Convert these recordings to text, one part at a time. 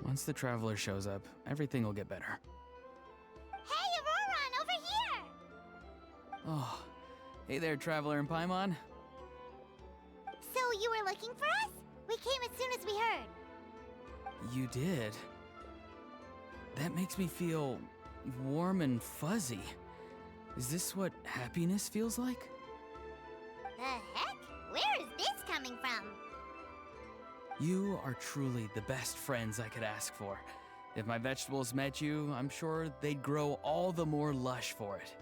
Once the traveler shows up, everything will get better. Hey, Ororon, over here! Oh, hey there, traveler in Paimon. So you were looking for us? We came as soon as we heard. You did? That makes me feel warm and fuzzy. Is this what happiness feels like? The heck? Where is this coming from? You are truly the best friends I could ask for. If my vegetables met you, I'm sure they'd grow all the more lush for it.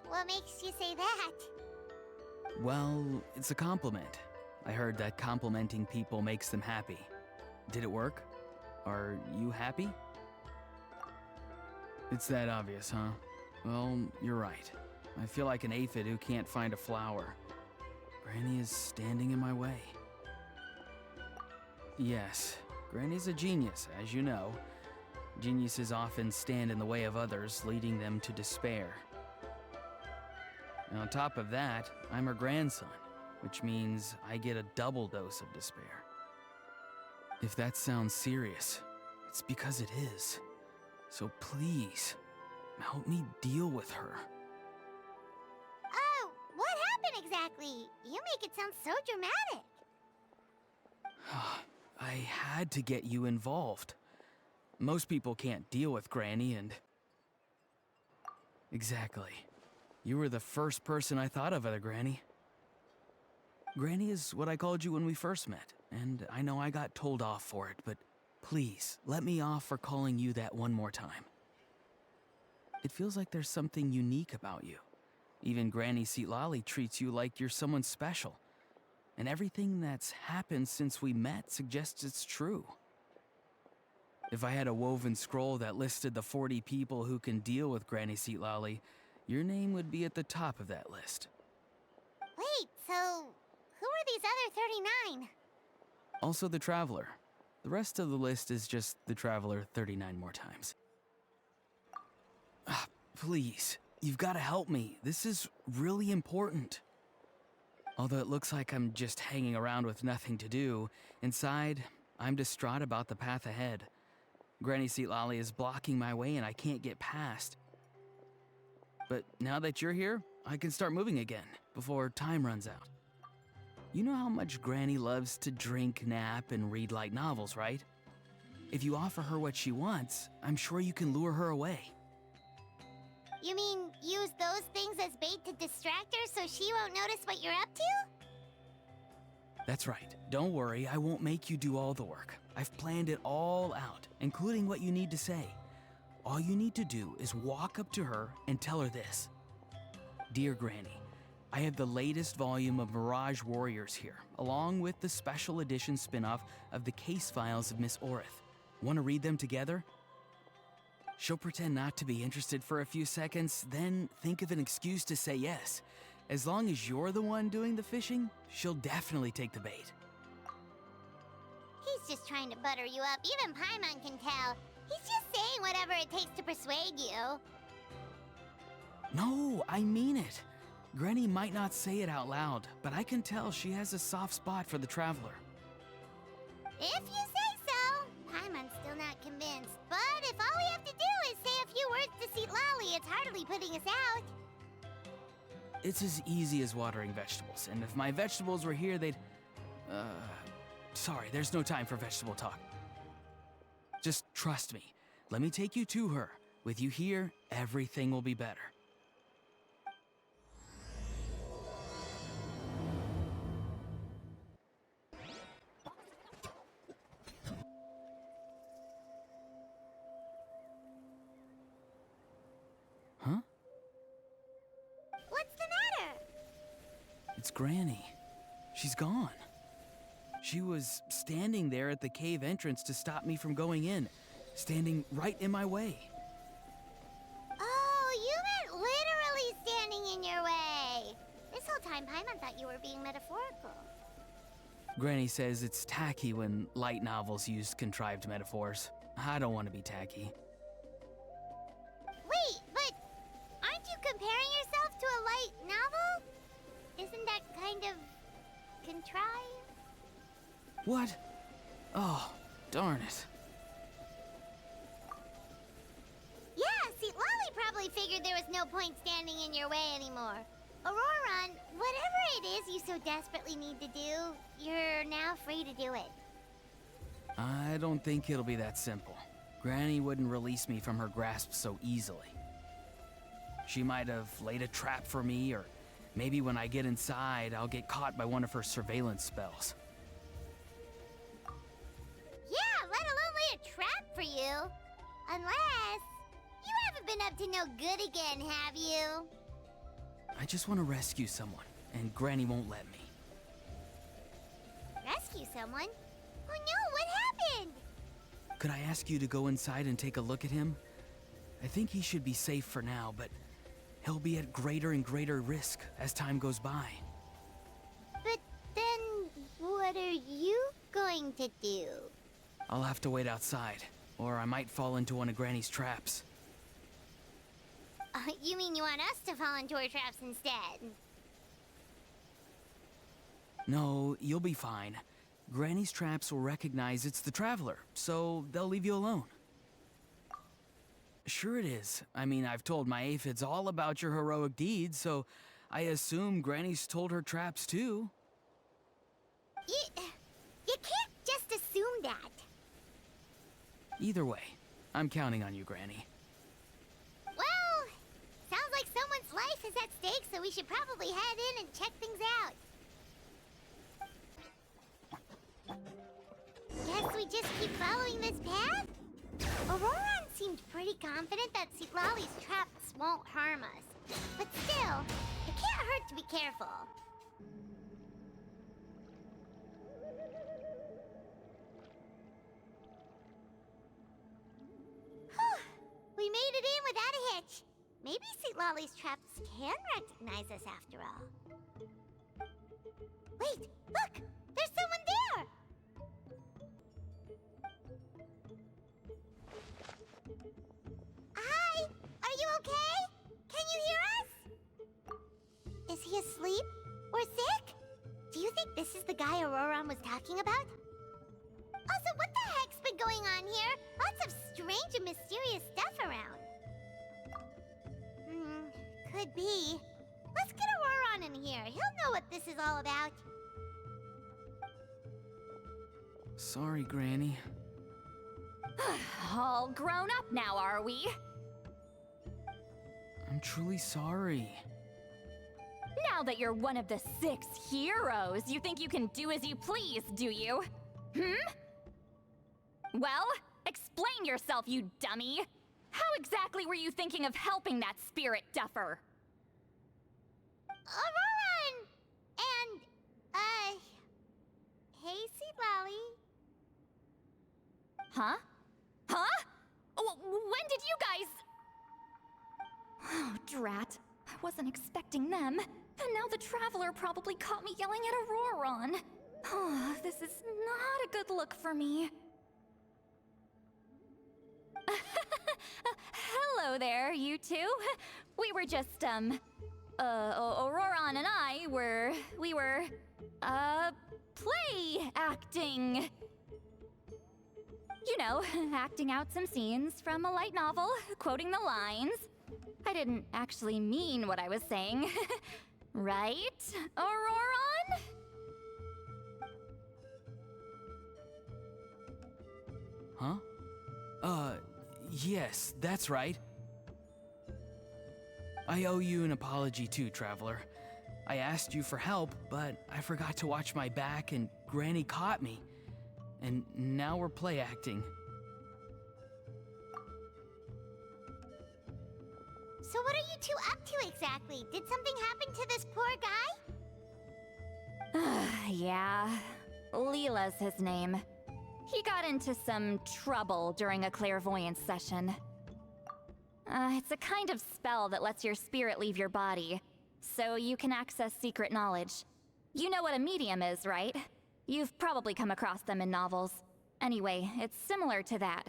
What makes you say that? Well, it's a compliment. I heard that complimenting people makes them happy. Did it work? Are you happy? It's that obvious, huh? Well, you're right. I feel like an aphid who can't find a flower. Granny is standing in my way. Yes, Granny's a genius, as you know. Geniuses often stand in the way of others, leading them to despair. And on top of that, I'm her grandson, which means I get a double dose of despair. If that sounds serious, it's because it is. So please, help me deal with her. Oh, what happened exactly? You make it sound so dramatic. I had to get you involved. Most people can't deal with Granny and... Exactly. You were the first person I thought of other Granny. Granny is what I called you when we first met, and I know I got told off for it, but please, let me off for calling you that one more time. It feels like there's something unique about you. Even Granny Seatlali treats you like you're someone special. And everything that's happened since we met suggests it's true. If I had a woven scroll that listed the 40 people who can deal with Granny Seatlali, your name would be at the top of that list. Wait, so who are these other 39? Also the Traveler. The rest of the list is just the Traveler 39 more times. Please, you've got to help me. This is really important. Although it looks like I'm just hanging around with nothing to do, inside, I'm distraught about the path ahead. Granny Seatlali is blocking my way and I can't get past. But now that you're here, I can start moving again, before time runs out. You know how much Granny loves to drink, nap, and read light novels, right? If you offer her what she wants, I'm sure you can lure her away. You mean use those things as bait to distract her so she won't notice what you're up to? That's right. Don't worry, I won't make you do all the work. I've planned it all out, including what you need to say. All you need to do is walk up to her and tell her this. Dear Granny, I have the latest volume of Mirage Warriors here, along with the special edition spin-off of the case files of Miss Orith. Want to read them together? She'll pretend not to be interested for a few seconds, then think of an excuse to say yes. As long as you're the one doing the fishing, she'll definitely take the bait. He's just trying to butter you up. Even Paimon can tell. He's just saying whatever it takes to persuade you. No, I mean it. Granny might not say it out loud, but I can tell she has a soft spot for the Traveler. If you say so. Paimon's still not convinced. But if all we have to do is say a few words to Seatlali, it's hardly putting us out. It's as easy as watering vegetables, and if my vegetables were here, they'd... Sorry, there's no time for vegetable talk. Just trust me. Let me take you to her. With you here, everything will be better. Huh? What's the matter? It's Granny. She's gone. She was standing there at the cave entrance to stop me from going in, standing right in my way. Oh, you meant literally standing in your way. This whole time, Paimon thought you were being metaphorical. Granny says it's tacky when light novels use contrived metaphors. I don't want to be tacky. Wait, but aren't you comparing yourself to a light novel? Isn't that kind of contrived? What? Oh, darn it. Yeah, see, Lolly probably figured there was no point standing in your way anymore. Ororon, whatever it is you so desperately need to do, you're now free to do it. I don't think it'll be that simple. Granny wouldn't release me from her grasp so easily. She might have laid a trap for me, or maybe when I get inside, I'll get caught by one of her surveillance spells. Yeah, let alone lay a trap for you. Unless you haven't been up to no good again, have you? I just want to rescue someone, and Granny won't let me. Rescue someone? Oh no, what happened? Could I ask you to go inside and take a look at him? I think he should be safe for now, but he'll be at greater and greater risk as time goes by. But then, what are you going to do? I'll have to wait outside, or I might fall into one of Granny's traps. You mean you want us to fall into her traps instead? No, you'll be fine. Granny's traps will recognize it's the Traveler, so they'll leave you alone. Sure it is. I mean, I've told my aphids all about your heroic deeds, so I assume Granny's told her traps too. You can't just assume that. Either way, I'm counting on you, Granny. Well, sounds like someone's life is at stake, so we should probably head in and check things out. Guess we just keep following this path? Ororon seemed pretty confident that Lolly's traps won't harm us. But still, it can't hurt to be careful. Whew, we made it in without a hitch. Maybe Lolly's traps can recognize us after all. Wait, look! There's someone there! Hi! Are you okay? Can you hear us? Is he asleep? Or sick? Do you think this is the guy Ororon was talking about? Also, what the heck's been going on here? Lots of strange and mysterious stuff around. Could be. Let's get Ororon in here. He'll know what this is all about. Sorry, Granny. All grown up now, are we? I'm truly sorry. Now that you're one of the 6 heroes, you think you can do as you please, do you? Well, explain yourself, you dummy! How exactly were you thinking of helping that spirit duffer? Ororon! And, hey, Lolly. Huh? Huh? When did you guys... Oh, drat. I wasn't expecting them. And now the Traveler probably caught me yelling at Ororon. Oh, this is not a good look for me. Hello there, you two. We were just, Ororon and I were... play acting. You know, acting out some scenes from a light novel, quoting the lines. I didn't actually mean what I was saying. Right, Ororon? Huh? Yes, that's right. I owe you an apology too, Traveler. I asked you for help, but I forgot to watch my back and Granny caught me. And now we're play acting. So what are you two up to exactly? Did something happen to this poor guy? Yeah. Leela's his name. He got into some trouble during a clairvoyance session. It's a kind of spell that lets your spirit leave your body, so you can access secret knowledge. You know what a medium is, right? You've probably come across them in novels. Anyway, it's similar to that.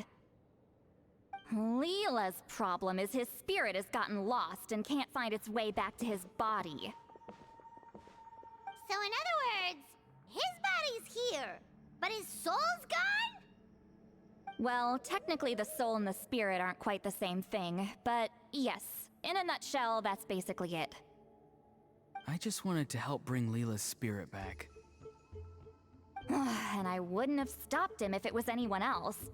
Leela's problem is his spirit has gotten lost and can't find its way back to his body. So in other words, his body's here, but his soul's gone? Well, technically the soul and the spirit aren't quite the same thing, but yes, in a nutshell, that's basically it. I just wanted to help bring Leela's spirit back. And I wouldn't have stopped him if it was anyone else.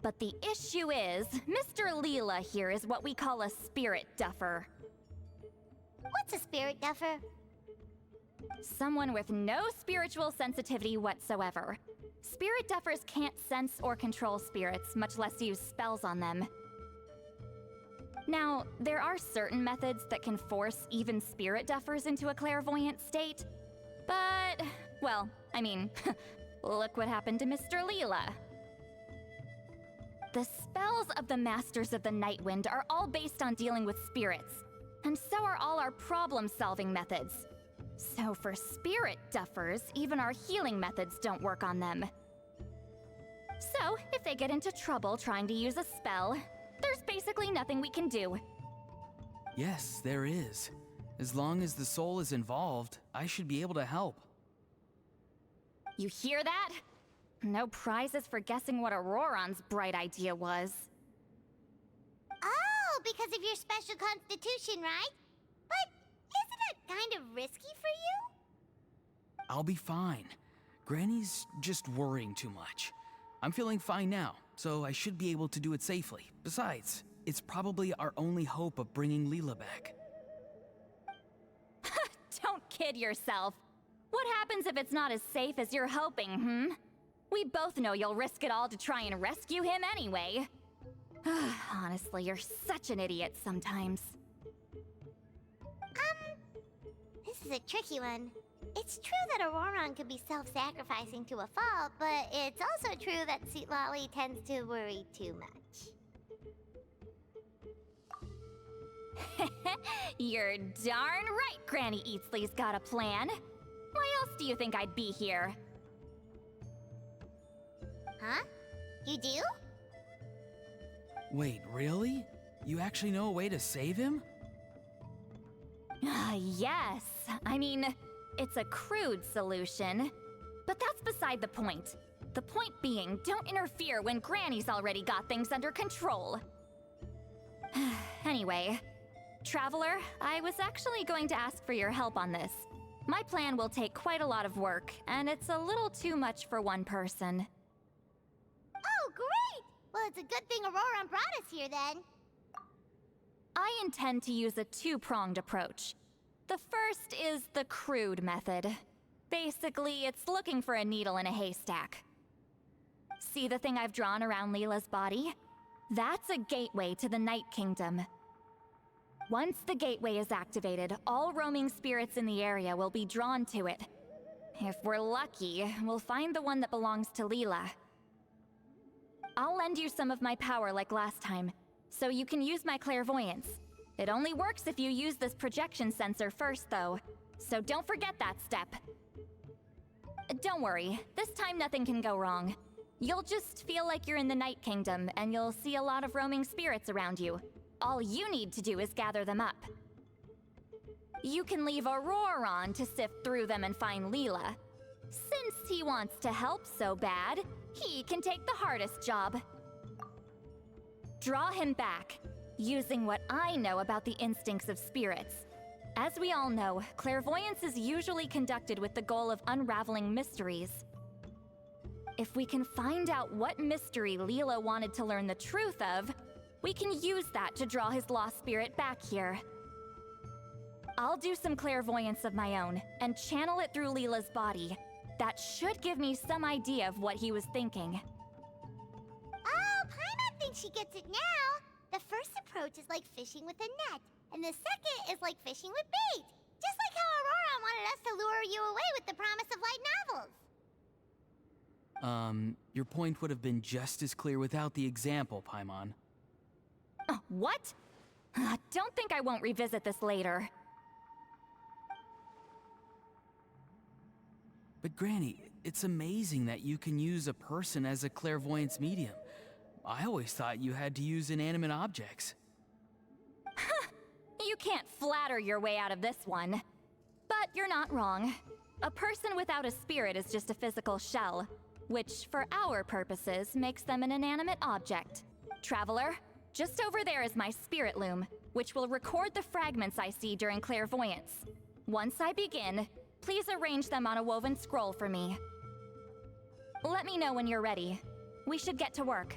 But the issue is, Mr. Leela here is what we call a spirit duffer. What's a spirit duffer? Someone with no spiritual sensitivity whatsoever. Spirit duffers can't sense or control spirits, much less use spells on them. Now, there are certain methods that can force even spirit duffers into a clairvoyant state, but, well, I mean, look what happened to Mr. Leela. The spells of the Masters of the Nightwind are all based on dealing with spirits, and so are all our problem-solving methods. So for spirit duffers, even our healing methods don't work on them. So, if they get into trouble trying to use a spell, there's basically nothing we can do. Yes, there is. As long as the soul is involved, I should be able to help. You hear that? No prizes for guessing what Auroron's bright idea was. Oh, because of your special constitution, right? But isn't it kind of risky for you? I'll be fine. Granny's just worrying too much. I'm feeling fine now, so I should be able to do it safely. Besides, it's probably our only hope of bringing Leela back. Don't kid yourself. What happens if it's not as safe as you're hoping, We both know you'll risk it all to try and rescue him anyway. Honestly, you're such an idiot sometimes. This is a tricky one. It's true that ororon could be self-sacrificing to a fault, but it's also true that Sweet Lolly tends to worry too much. You're darn right Granny Eatsley's got a plan. Why else do you think I'd be here? Huh? You do? Wait, really? You actually know a way to save him? Yes. I mean, it's a crude solution. But that's beside the point. The point being, don't interfere when Granny's already got things under control. Anyway, Traveler, I was actually going to ask for your help on this. My plan will take quite a lot of work, and it's a little too much for one person. Oh, great! Well, it's a good thing Ororon brought us here then. I intend to use a two-pronged approach. The first is the crude method. Basically, it's looking for a needle in a haystack. See the thing I've drawn around Leela's body? That's a gateway to the Night Kingdom. Once the gateway is activated, all roaming spirits in the area will be drawn to it. If we're lucky, we'll find the one that belongs to Leela. I'll lend you some of my power like last time, so you can use my clairvoyance. It only works if you use this projection sensor first, though, so don't forget that step. Don't worry, this time nothing can go wrong. You'll just feel like you're in the Night Kingdom, and you'll see a lot of roaming spirits around you. All you need to do is gather them up. You can leave Ororon to sift through them and find Leela. Since he wants to help so bad, he can take the hardest job. Draw him back, using what I know about the instincts of spirits. As we all know, clairvoyance is usually conducted with the goal of unraveling mysteries. If we can find out what mystery Leela wanted to learn the truth of, we can use that to draw his lost spirit back here. I'll do some clairvoyance of my own, and channel it through Leela's body. That should give me some idea of what he was thinking. Oh, Paimon thinks she gets it now! The first approach is like fishing with a net, and the second is like fishing with bait. Just like how Ororon wanted us to lure you away with the promise of light novels. Your point would have been just as clear without the example, Paimon. What? Don't think I won't revisit this later. But Granny, it's amazing that you can use a person as a clairvoyance medium. I always thought you had to use inanimate objects. You can't flatter your way out of this one. But you're not wrong. A person without a spirit is just a physical shell. which for our purposes makes them an inanimate object. Traveler, just over there is my spirit loom, which will record the fragments I see during clairvoyance. Once I begin, please arrange them on a woven scroll for me. Let me know when you're ready. We should get to work.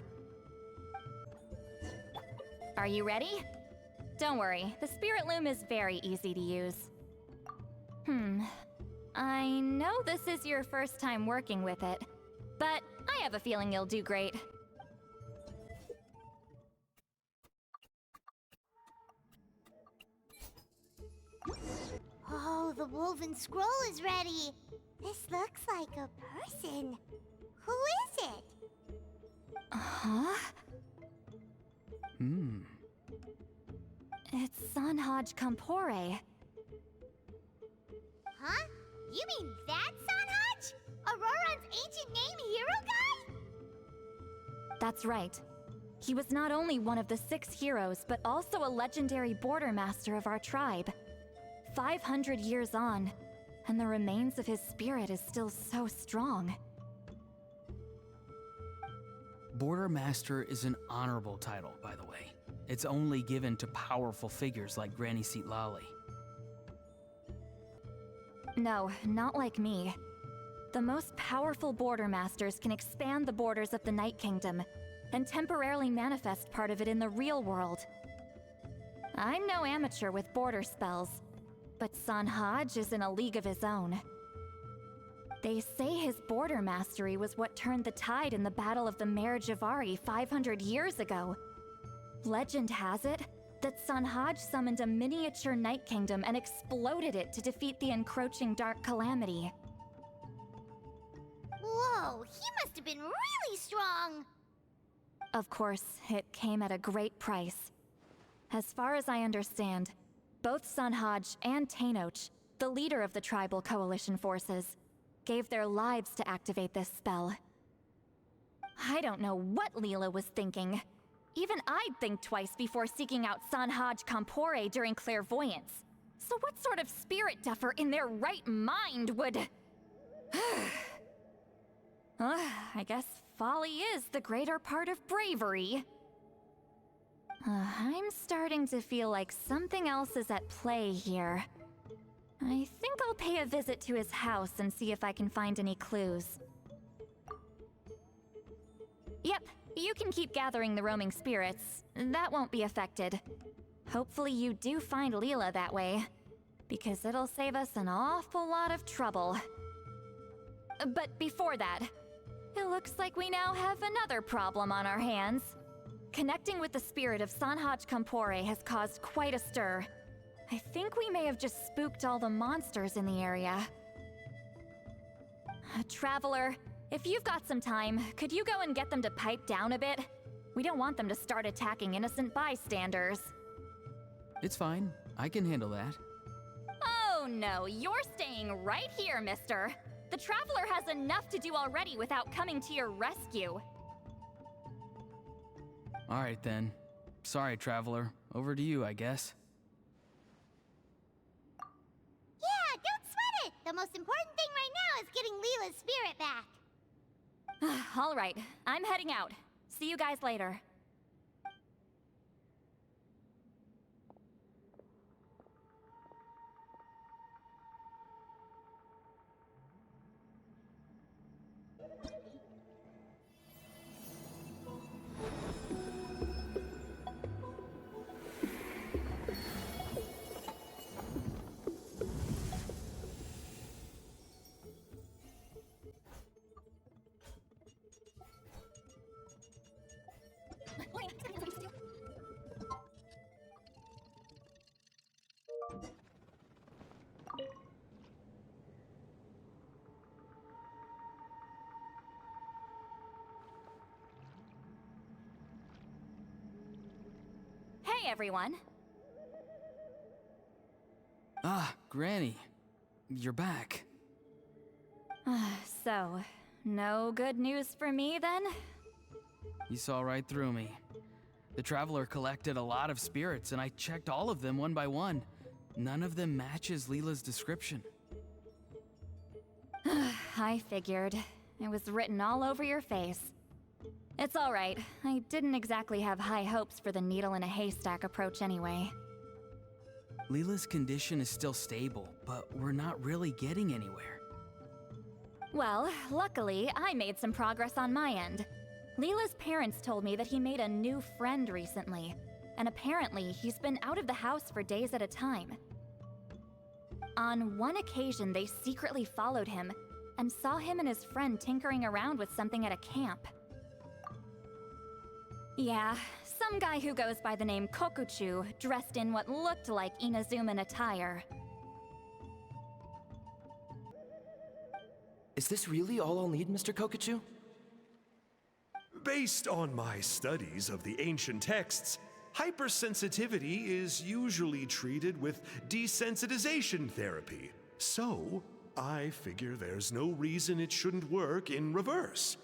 Are you ready? Don't worry, the spirit loom is very easy to use. I know this is your first time working with it, but I have a feeling you'll do great. Oh, the woven scroll is ready. This looks like a person. Who is it? Huh? It's Sanhaj Kampore. Huh? You mean that Sanhaj? Auroron's ancient name hero guy? That's right. He was not only one of the 6 heroes, but also a legendary border master of our tribe. 500 years on, and the remains of his spirit is still so strong. Border Master is an honorable title, by the way. It's only given to powerful figures like Granny Seatlali. No, not like me. The most powerful border masters can expand the borders of the Night Kingdom and temporarily manifest part of it in the real world. I'm no amateur with border spells, but Sanhaj is in a league of his own. They say his border mastery was what turned the tide in the Battle of the Mare Javari 500 years ago. Legend has it that Sanhaj summoned a miniature Night Kingdom and exploded it to defeat the encroaching Dark Calamity. Whoa, he must have been really strong! Of course, it came at a great price. As far as I understand, both Sanhaj and Tenoch, the leader of the tribal coalition forces, gave their lives to activate this spell. I don't know what Leela was thinking. Even I'd think twice before seeking out Sanhaj Kampore during clairvoyance. So what sort of spirit duffer in their right mind would... I guess folly is the greater part of bravery. I'm starting to feel like something else is at play here. I think I'll pay a visit to his house and see if I can find any clues. Yep, you can keep gathering the roaming spirits. That won't be affected. Hopefully you do find Leela that way, because it'll save us an awful lot of trouble. But before that, it looks like we now have another problem on our hands. Connecting with the spirit of Sanhaj Kampore has caused quite a stir. I think we may have just spooked all the monsters in the area. Traveler, if you've got some time, could you go and get them to pipe down a bit? We don't want them to start attacking innocent bystanders. It's fine. I can handle that. Oh no, you're staying right here, mister. The Traveler has enough to do already without coming to your rescue. All right, then. Sorry, Traveler. Over to you, I guess. Yeah, don't sweat it! The most important thing right now is getting Leela's spirit back. All right, I'm heading out. See you guys later. Hey everyone. Ah, Granny. You're back. So, no good news for me then? You saw right through me. The Traveler collected a lot of spirits, and I checked all of them one by one. None of them matches Leela's description. I figured. It was written all over your face. It's alright. I didn't exactly have high hopes for the needle in a haystack approach anyway. Leela's condition is still stable, but we're not really getting anywhere. Well, luckily, I made some progress on my end. Leela's parents told me that he made a new friend recently, and apparently he's been out of the house for days at a time. On one occasion, they secretly followed him and saw him and his friend tinkering around with something at a camp. Yeah, some guy who goes by the name Kokuchu, dressed in what looked like Inazuman attire. Is this really all I'll need, Mr. Kokuchu? Based on my studies of the ancient texts, hypersensitivity is usually treated with desensitization therapy. So, I figure there's no reason it shouldn't work in reverse.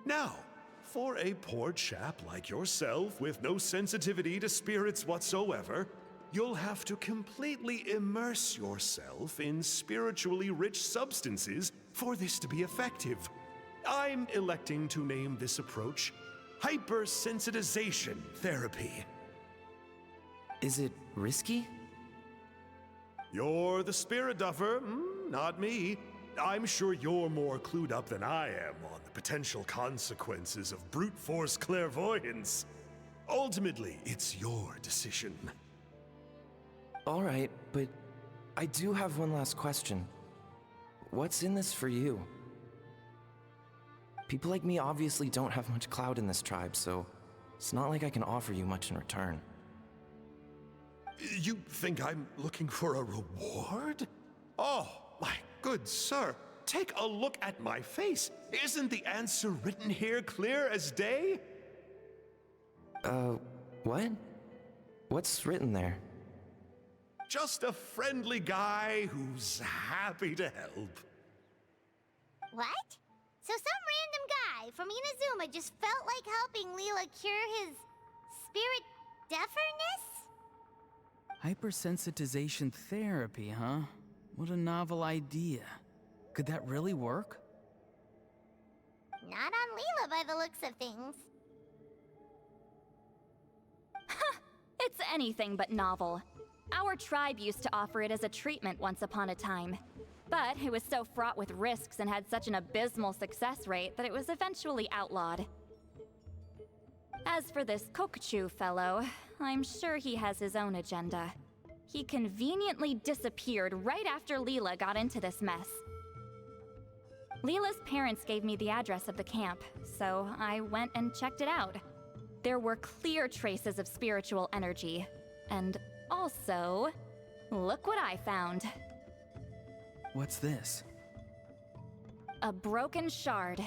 Now, for a poor chap like yourself with no sensitivity to spirits whatsoever, you'll have to completely immerse yourself in spiritually rich substances for this to be effective. I'm electing to name this approach hypersensitization therapy. Is it risky? You're the spirit duffer, not me. I'm sure you're more clued up than I am on the potential consequences of brute force clairvoyance. Ultimately, it's your decision. All right, but I do have one last question. What's in this for you? People like me obviously don't have much clout in this tribe, so it's not like I can offer you much in return. You think I'm looking for a reward? Oh, my good sir, take a look at my face. Isn't the answer written here clear as day? What? What's written there? Just a friendly guy who's happy to help. What? So some random guy from Inazuma just felt like helping Leela cure his spirit deaferness? Hypersensitization therapy, huh? What a novel idea. Could that really work? Not on Leela by the looks of things. It's anything but novel. Our tribe used to offer it as a treatment once upon a time. But it was so fraught with risks and had such an abysmal success rate that it was eventually outlawed. As for this Kokuchu fellow, I'm sure he has his own agenda. He conveniently disappeared right after Leela got into this mess. Leela's parents gave me the address of the camp, so I went and checked it out. There were clear traces of spiritual energy. And also, look what I found. What's this? A broken shard.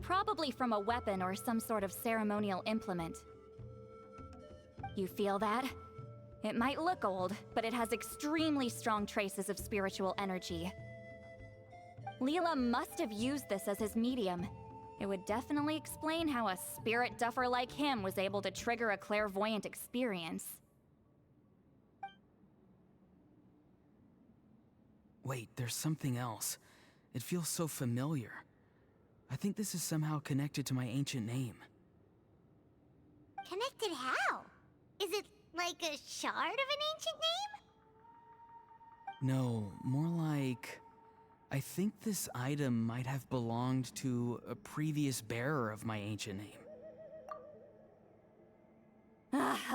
Probably from a weapon or some sort of ceremonial implement. You feel that? It might look old, but it has extremely strong traces of spiritual energy. Leela must have used this as his medium. It would definitely explain how a spirit duffer like him was able to trigger a clairvoyant experience. Wait, there's something else. It feels so familiar. I think this is somehow connected to my ancient name. Connected how? Is it like a shard of an ancient name? No, more like... I think this item might have belonged to a previous bearer of my ancient name.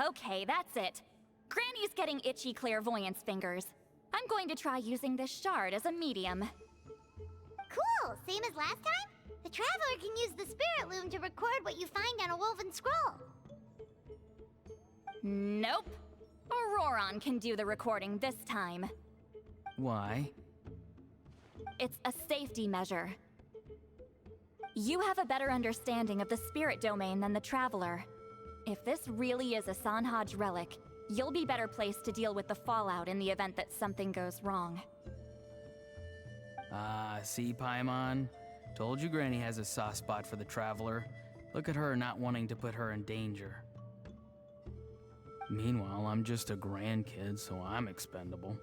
Okay, that's it. Granny's getting itchy clairvoyance fingers. I'm going to try using this shard as a medium. Cool, same as last time? The Traveler can use the Spirit Loom to record what you find on a woven scroll. Nope. Ororon can do the recording this time. Why? It's a safety measure. You have a better understanding of the spirit domain than the Traveler. If this really is a Sanhaj relic, you'll be better placed to deal with the fallout in the event that something goes wrong. Ah, see, Paimon? Told you Granny has a soft spot for the Traveler. Look at her not wanting to put her in danger. Meanwhile, I'm just a grandkid, so I'm expendable.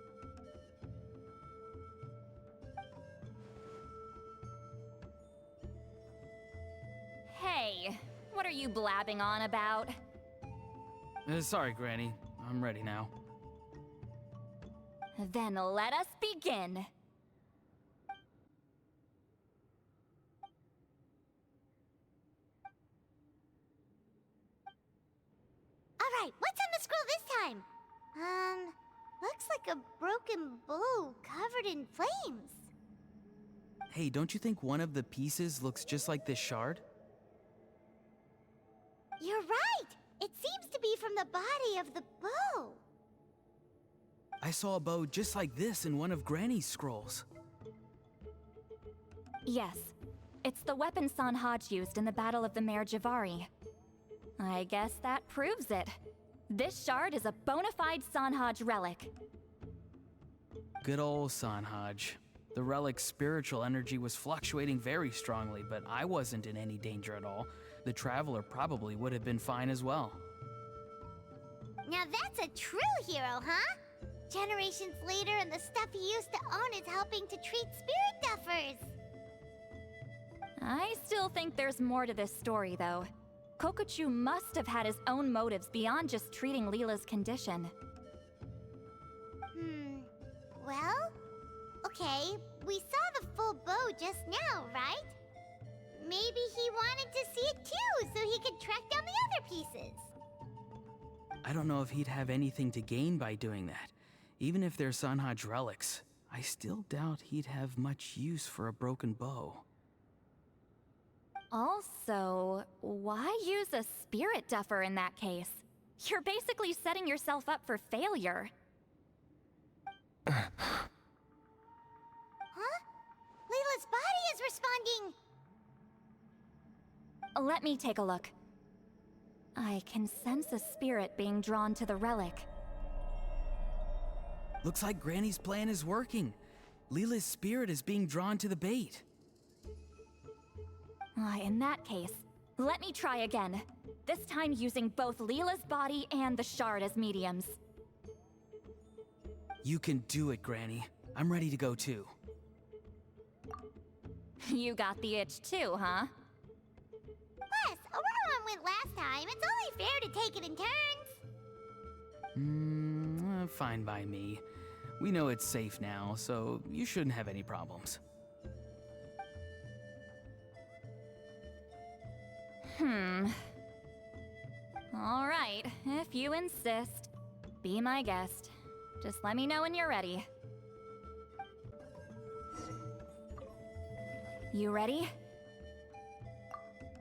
What are you blabbing on about? Sorry, Granny. I'm ready now. Then let us begin. Alright, what's on the scroll this time? Looks like a broken bow covered in flames. Hey, don't you think one of the pieces looks just like this shard? You're right! It seems to be from the body of the bow. I saw a bow just like this in one of Granny's scrolls. Yes, it's the weapon Sanhaj used in the Battle of the Mare Javari. I guess that proves it. This shard is a bona fide Sanhaj relic. Good old Sanhaj. The relic's spiritual energy was fluctuating very strongly, but I wasn't in any danger at all. The Traveler probably would have been fine as well. Now that's a true hero, huh? Generations later and the stuff he used to own is helping to treat spirit duffers. I still think there's more to this story, though. Kokochu must have had his own motives beyond just treating Leela's condition. Well? Okay, we saw the full bow just now, right? Maybe he wanted to see it too, so he could track down the other pieces. I don't know if he'd have anything to gain by doing that. Even if they're Sanhaj relics, I still doubt he'd have much use for a broken bow. Also, why use a spirit duffer in that case? You're basically setting yourself up for failure. Huh? Leela's body is responding! Let me take a look. I can sense a spirit being drawn to the relic. Looks like Granny's plan is working. Leela's spirit is being drawn to the bait. In that case, let me try again. This time using both Leela's body and the shard as mediums. You can do it, Granny. I'm ready to go too. You got the itch too, huh? Plus, ororon went last time. It's only fair to take it in turns. Fine by me. We know it's safe now, so you shouldn't have any problems. All right, if you insist. Be my guest. Just let me know when you're ready. You ready?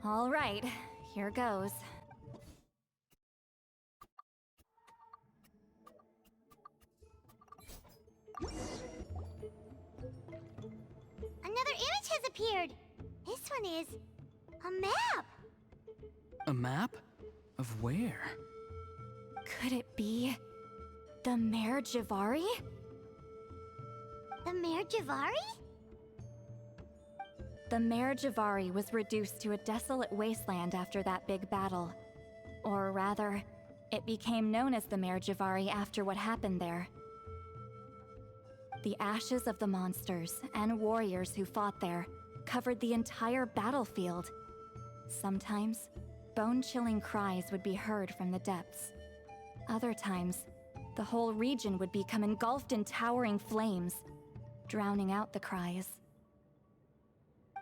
All right, here goes. Another image has appeared. This one is a map. A map? Of where? Could it be the Mare Javari? The Mare Javari? The Mare Javari was reduced to a desolate wasteland after that big battle. Or rather, it became known as the Mare Javari after what happened there. The ashes of the monsters and warriors who fought there covered the entire battlefield. Sometimes, bone-chilling cries would be heard from the depths. Other times, the whole region would become engulfed in towering flames, drowning out the cries.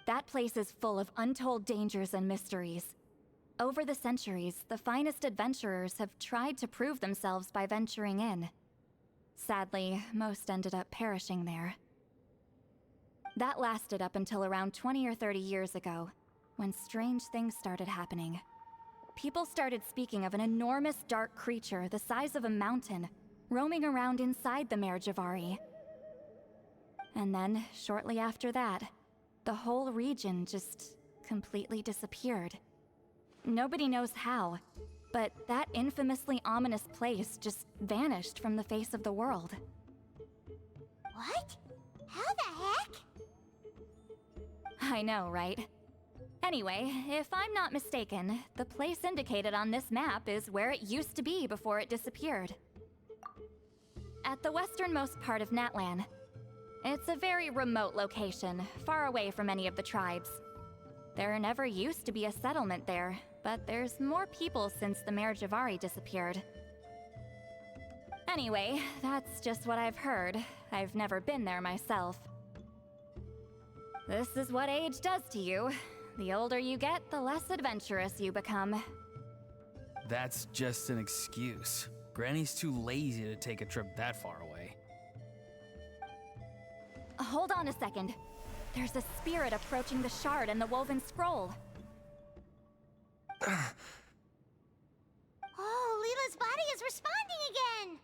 That place is full of untold dangers and mysteries. Over the centuries, the finest adventurers have tried to prove themselves by venturing in. Sadly, most ended up perishing there. That lasted up until around 20 or 30 years ago, when strange things started happening. People started speaking of an enormous dark creature the size of a mountain, roaming around inside the Mare Javari. And then, shortly after that, the whole region just completely disappeared. Nobody knows how, but that infamously ominous place just vanished from the face of the world. What? How the heck? I know, right? Anyway, if I'm not mistaken, the place indicated on this map is where it used to be before it disappeared. At the westernmost part of Natlan. It's a very remote location, far away from any of the tribes. There never used to be a settlement there, but there's more people since the Mare Javari disappeared. Anyway, that's just what I've heard. I've never been there myself. This is what age does to you. The older you get, the less adventurous you become. That's just an excuse. Granny's too lazy to take a trip that far away. Hold on a second. There's a spirit approaching the shard and the woven scroll. Oh, Leela's body is responding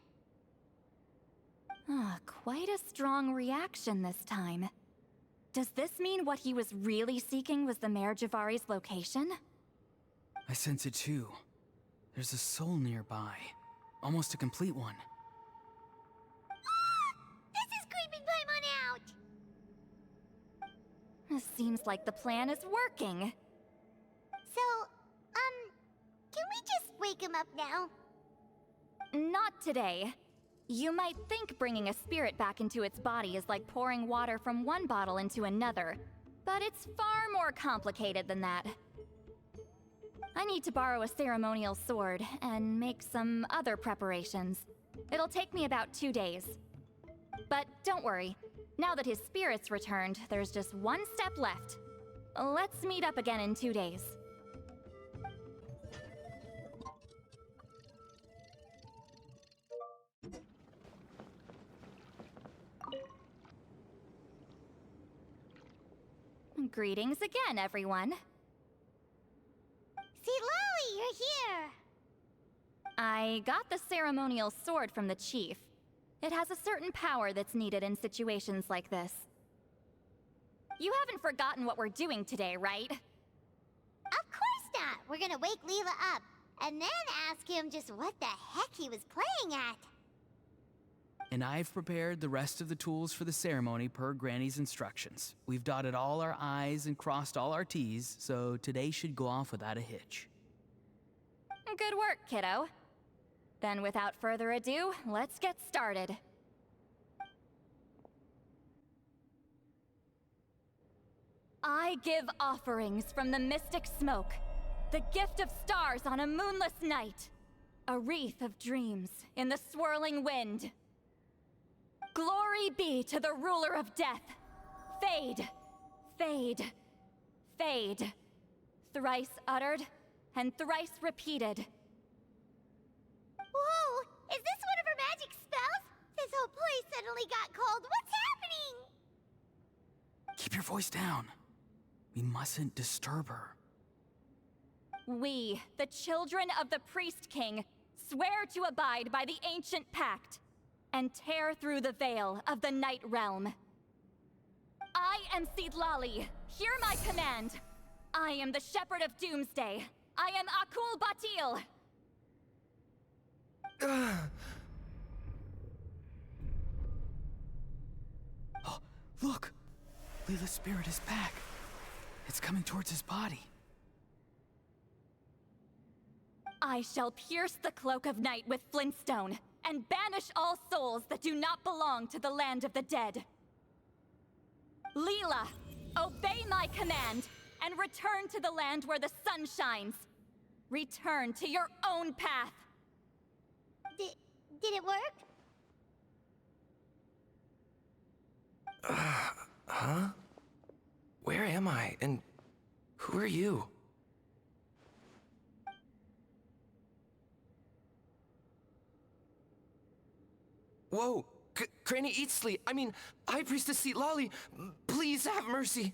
again! Quite a strong reaction this time. Does this mean what he was really seeking was the Mare Javari's location? I sense it too. There's a soul nearby. Almost a complete one. This is creeping Paimon out! Seems like the plan is working. So, can we just wake him up now? Not today. You might think bringing a spirit back into its body is like pouring water from one bottle into another, but it's far more complicated than that. I need to borrow a ceremonial sword and make some other preparations. It'll take me about 2 days. But don't worry, now that his spirit's returned, there's just one step left. Let's meet up again in 2 days. Greetings again, everyone. See, Lolly, you're here! I got the ceremonial sword from the chief. It has a certain power that's needed in situations like this. You haven't forgotten what we're doing today, right? Of course not! We're gonna wake Leela up, and then ask him just what the heck he was playing at. And I've prepared the rest of the tools for the ceremony per Granny's instructions. We've dotted all our I's and crossed all our T's, so today should go off without a hitch. Good work, kiddo. Then without further ado, let's get started. I give offerings from the mystic smoke, the gift of stars on a moonless night, a wreath of dreams in the swirling wind. Glory be to the ruler of death. Fade, fade, fade. Thrice uttered and thrice repeated. Whoa! Is this one of her magic spells? This whole place suddenly got cold. What's happening? Keep your voice down. We mustn't disturb her. We, the children of the Priest King, swear to abide by the ancient pact and tear through the veil of the Night Realm. I am Seedlali. Hear my command. I am the Shepherd of Doomsday. I am Akul Batil. Oh, look! Leela's spirit is back. It's coming towards his body. I shall pierce the cloak of night with flintstone and banish all souls that do not belong to the land of the dead. Leela, obey my command and return to the land where the sun shines. Return to your own path. Did it work? Huh? Where am I? And who are you? Whoa! Granny Eatsley! I mean, High Priestess Seedlali! Please have mercy!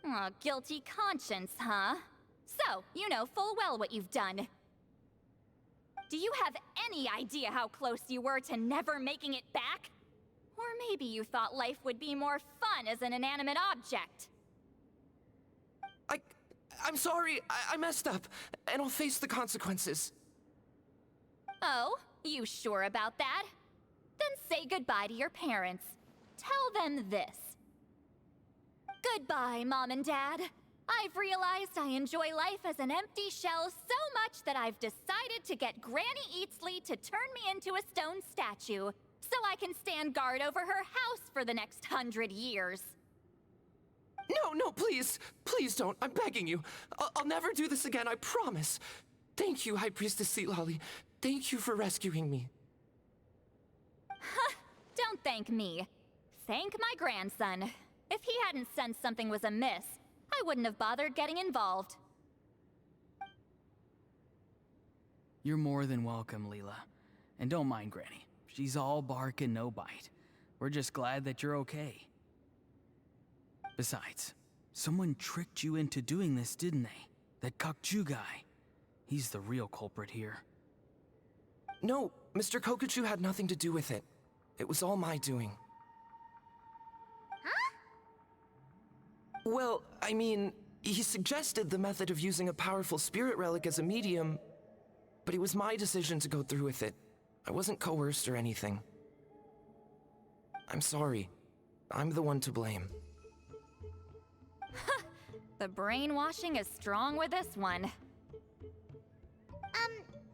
Oh, guilty conscience, huh? So, you know full well what you've done. Do you have any idea how close you were to never making it back? Or maybe you thought life would be more fun as an inanimate object. I'm sorry, I messed up, and I'll face the consequences. Oh, you sure about that? Then say goodbye to your parents. Tell them this. Goodbye, Mom and Dad. I've realized I enjoy life as an empty shell so much that I've decided to get Granny Eatsley to turn me into a stone statue, so I can stand guard over her house for the next 100 years. No, please. Please don't. I'm begging you. I'll never do this again, I promise. Thank you, High Priestess Seatlolly. Thank you for rescuing me. Don't thank me. Thank my grandson. If he hadn't sensed something was amiss, I wouldn't have bothered getting involved. You're more than welcome, Leela. And don't mind Granny. She's all bark and no bite. We're just glad that you're okay. Besides, someone tricked you into doing this, didn't they? That Kokju guy. He's the real culprit here. No, Mr. Kokachu had nothing to do with it. It was all my doing. Huh? Well, I mean, he suggested the method of using a powerful spirit relic as a medium, but it was my decision to go through with it. I wasn't coerced or anything. I'm sorry. I'm the one to blame. The brainwashing is strong with this one.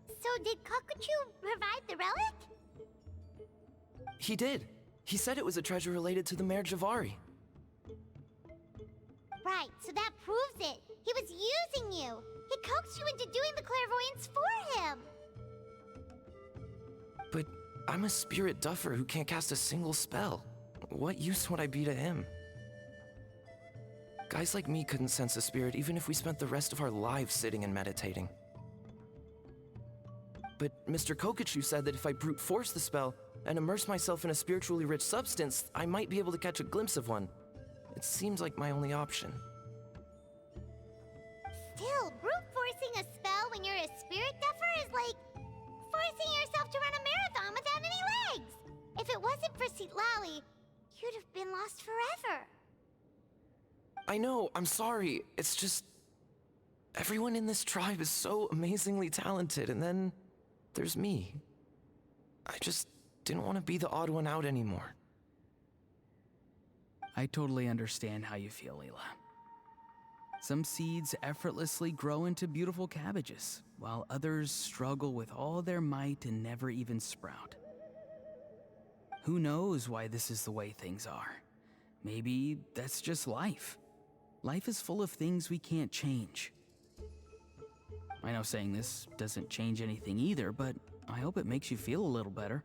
So did Kokuchu provide the relic? He did. He said it was a treasure related to the Mare Javari. Right, so that proves it. He was using you. He coaxed you into doing the clairvoyance for him. But I'm a spirit duffer who can't cast a single spell. What use would I be to him? Guys like me couldn't sense a spirit even if we spent the rest of our lives sitting and meditating. But Mr. Kokachu said that if I brute force the spell and immerse myself in a spiritually rich substance, I might be able to catch a glimpse of one. It seems like my only option. Still, brute forcing a spell when you're a spirit duffer is like forcing yourself to run a marathon without any legs. If it wasn't for Seatlolly, you'd have been lost forever. I know, I'm sorry. It's just... everyone in this tribe is so amazingly talented, and then there's me. I just didn't want to be the odd one out anymore. I totally understand how you feel, Leela. Some seeds effortlessly grow into beautiful cabbages, while others struggle with all their might and never even sprout. Who knows why this is the way things are? Maybe that's just life. Life is full of things we can't change. I know saying this doesn't change anything either, but I hope it makes you feel a little better.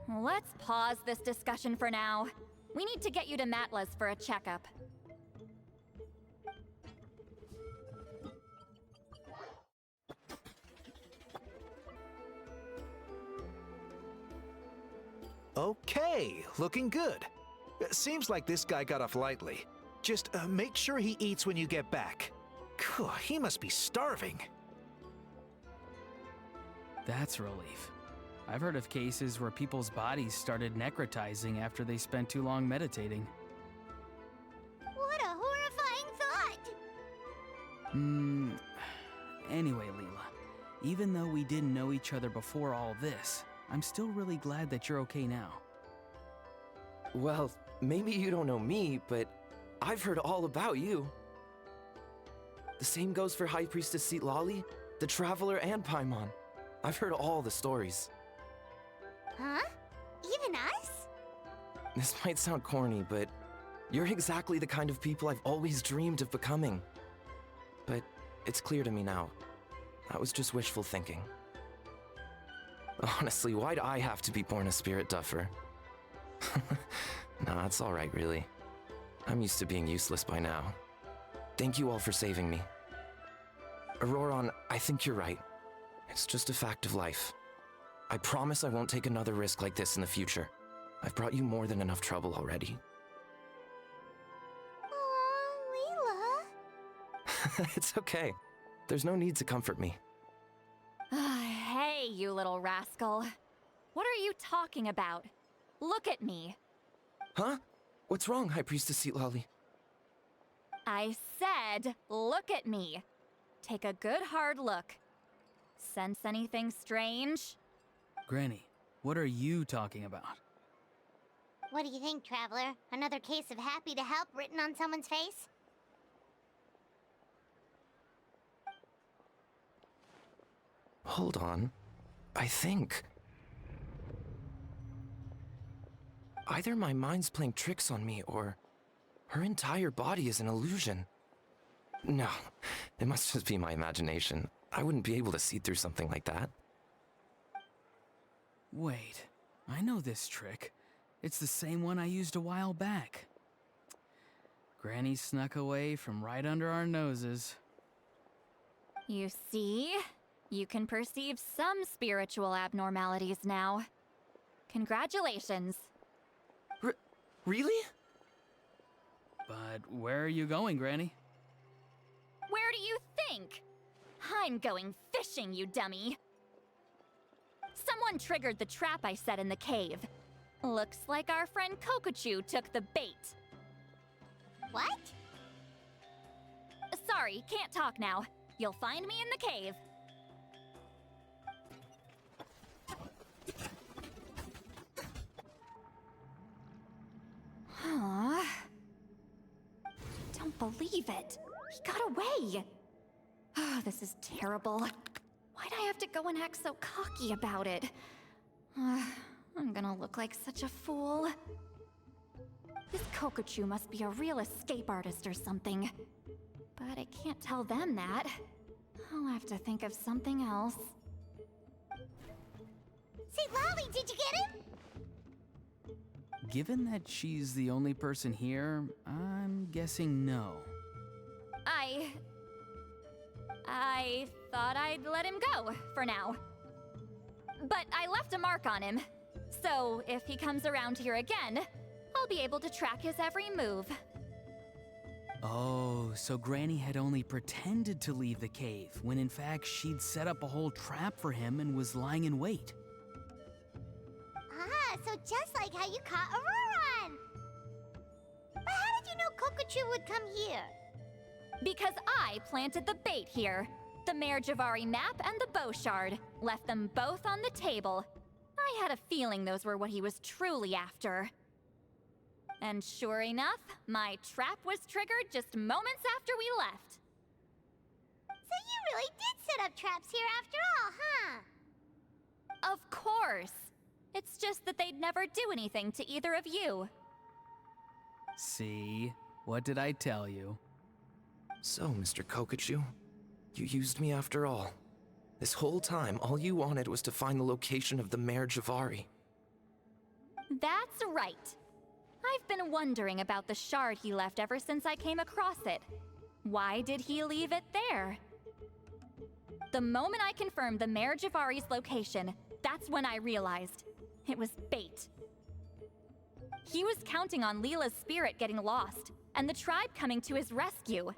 Let's pause this discussion for now. We need to get you to Matla's for a checkup. Okay, looking good. Seems like this guy got off lightly. Just make sure he eats when you get back. Phew, he must be starving. That's a relief. I've heard of cases where people's bodies started necrotizing after they spent too long meditating. What a horrifying thought! Anyway, Leela, even though we didn't know each other before all this, I'm still really glad that you're okay now. Well, maybe you don't know me, but I've heard all about you. The same goes for High Priestess Seatlolly, the Traveler, and Paimon. I've heard all the stories. Huh? Even us? This might sound corny, but you're exactly the kind of people I've always dreamed of becoming. But it's clear to me now. That was just wishful thinking. Honestly, why'd I have to be born a spirit duffer? Nah, it's alright, really. I'm used to being useless by now. Thank you all for saving me. Ororon, I think you're right. It's just a fact of life. I promise I won't take another risk like this in the future. I've brought you more than enough trouble already. Aw, Leela. It's okay. There's no need to comfort me. Hey, you little rascal. What are you talking about? Look at me. Huh? What's wrong, High Priestess Seatlolly? I said, look at me. Take a good hard look. Sense anything strange? Granny, what are you talking about? What do you think, Traveler? Another case of happy to help written on someone's face? Hold on. I think... either my mind's playing tricks on me, or Her entire body is an illusion. No, it must just be my imagination. I wouldn't be able to see through something like that. Wait, I know this trick. It's the same one I used a while back. Granny snuck away from right under our noses. You see? You can perceive some spiritual abnormalities now. Congratulations. Really? But where are you going, Granny? Where do you think? I'm going fishing, you dummy. Someone triggered the trap I set in the cave. Looks like our friend Kokochu took the bait. What? Sorry, can't talk now. You'll find me in the cave. Huh? Don't believe it. He got away. Oh, this is terrible. Why'd I have to go and act so cocky about it? I'm gonna look like such a fool. This Kokochu must be a real escape artist or something. But I can't tell them that. I'll have to think of something else. St. Lolly, did you get him? Given that she's the only person here, I'm guessing no. I thought I'd let him go, for now. But I left a mark on him. So if he comes around here again, I'll be able to track his every move. Oh, so Granny had only pretended to leave the cave, when in fact she'd set up a whole trap for him and was lying in wait. Ah, so just like how you caught Ororon! But how did you know Kokochu would come here? Because I planted the bait here. The Mare Javari map and the bow shard. Left them both on the table. I had a feeling those were what he was truly after. And sure enough, my trap was triggered just moments after we left. So you really did set up traps here after all, huh? Of course. It's just that they'd never do anything to either of you. See? What did I tell you? So, Mr. Kokochu, you used me after all. This whole time, all you wanted was to find the location of the Mare Javari. That's right. I've been wondering about the shard he left ever since I came across it. Why did he leave it there? The moment I confirmed the Mare Javari's location, that's when I realized it was bait. He was counting on Leela's spirit getting lost, and the tribe coming to his rescue.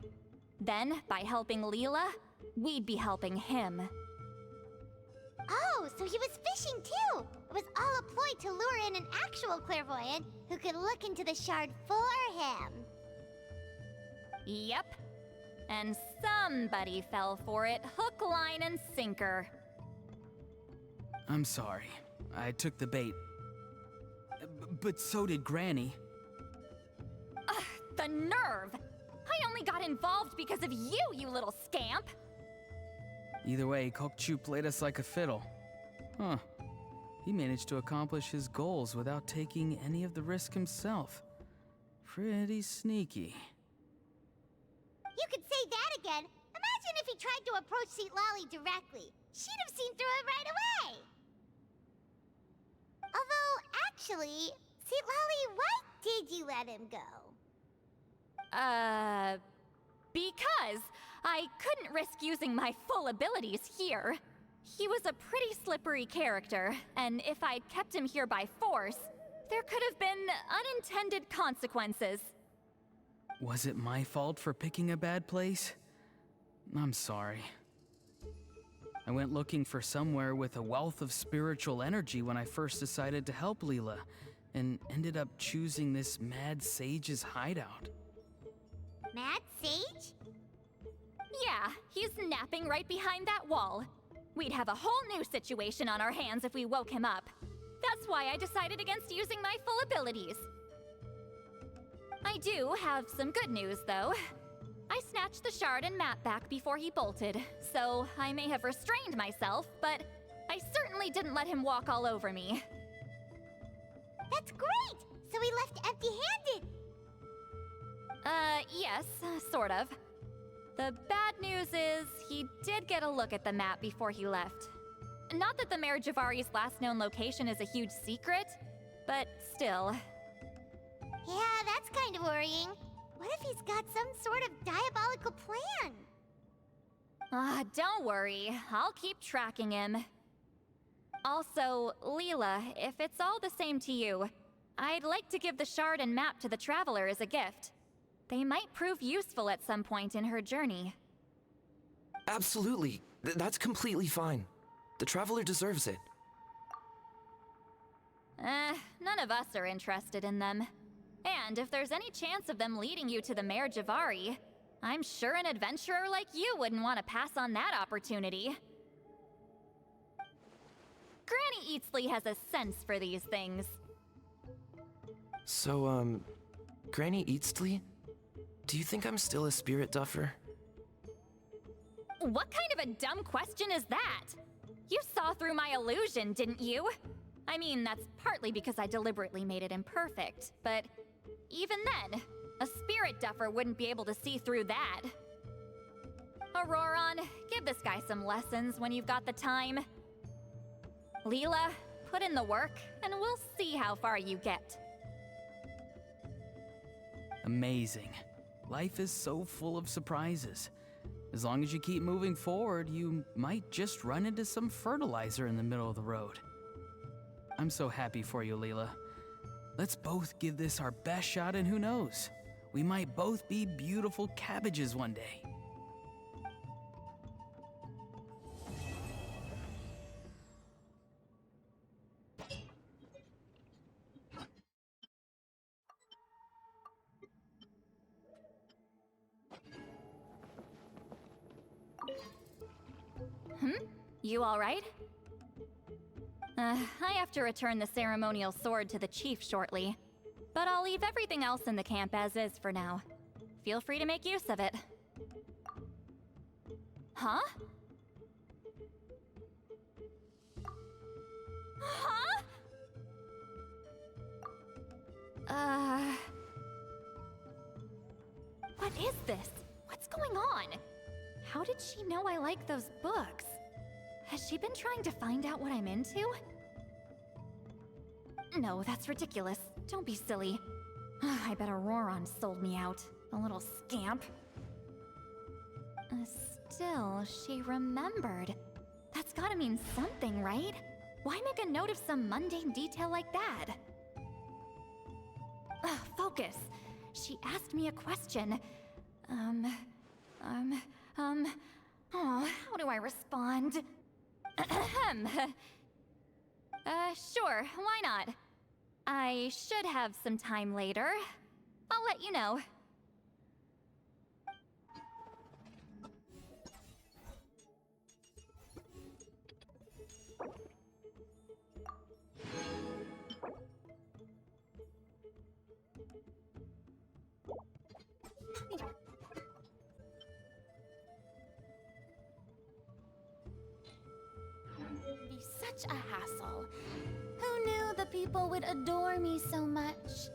Then, by helping Leela, we'd be helping him. Oh, so he was fishing too! It was all a ploy to lure in an actual clairvoyant who could look into the shard for him. Yep. And somebody fell for it, hook, line, and sinker. I'm sorry. I took the bait. But so did Granny. Ugh, the nerve! I only got involved because of you, you little scamp! Either way, Kokochu played us like a fiddle. Huh. He managed to accomplish his goals without taking any of the risk himself. Pretty sneaky. You could say that again. Imagine if he tried to approach St. Lolly directly. She'd have seen through it right away. Although, actually, St. Lolly, why did you let him go? Because I couldn't risk using my full abilities here. He was a pretty slippery character, and if I'd kept him here by force, there could have been unintended consequences. Was it my fault for picking a bad place? I'm sorry. I went looking for somewhere with a wealth of spiritual energy when I first decided to help Leela, and ended up choosing this mad sage's hideout. Mad Sage? Yeah, he's napping right behind that wall. We'd have a whole new situation on our hands if we woke him up. That's why I decided against using my full abilities. I do have some good news, though. I snatched the shard and map back before he bolted, so I may have restrained myself, but I certainly didn't let him walk all over me. That's great! So he left empty-handed! Yes, sort of. The bad news is, he did get a look at the map before he left. Not that the Mayor Javari's last known location is a huge secret, but still. Yeah, that's kind of worrying. What if he's got some sort of diabolical plan? Don't worry. I'll keep tracking him. Also, Leela, if it's all the same to you, I'd like to give the shard and map to the Traveler as a gift. They might prove useful at some point in her journey. Absolutely. That's completely fine. The Traveler deserves it. None of us are interested in them. And if there's any chance of them leading you to the Mayor Javari, I'm sure an adventurer like you wouldn't want to pass on that opportunity. Granny Eatsley has a sense for these things. So, Granny Eatsley? Do you think I'm still a spirit duffer? What kind of a dumb question is that? You saw through my illusion, didn't you? I mean, that's partly because I deliberately made it imperfect, but even then, a spirit duffer wouldn't be able to see through that. Ororon, give this guy some lessons when you've got the time. Leela, put in the work, and we'll see how far you get. Amazing. Life is so full of surprises. As long as you keep moving forward, you might just run into some fertilizer in the middle of the road. I'm so happy for you, Leela. Let's both give this our best shot, and who knows? We might both be beautiful cabbages one day. You all right? I have to return the ceremonial sword to the chief shortly, but I'll leave everything else in the camp as is for now. Feel free to make use of it. Huh? Huh? What is this? What's going on? How did she know I like those books? Has she been trying to find out what I'm into? No, that's ridiculous. Don't be silly. I bet Ororon sold me out. A little scamp. Still, she remembered. That's gotta mean something, right? Why make a note of some mundane detail like that? Focus. She asked me a question. Oh, how do I respond? Sure, why not? I should have some time later. I'll let you know. Be such a hassle. Who knew the people would adore me so much?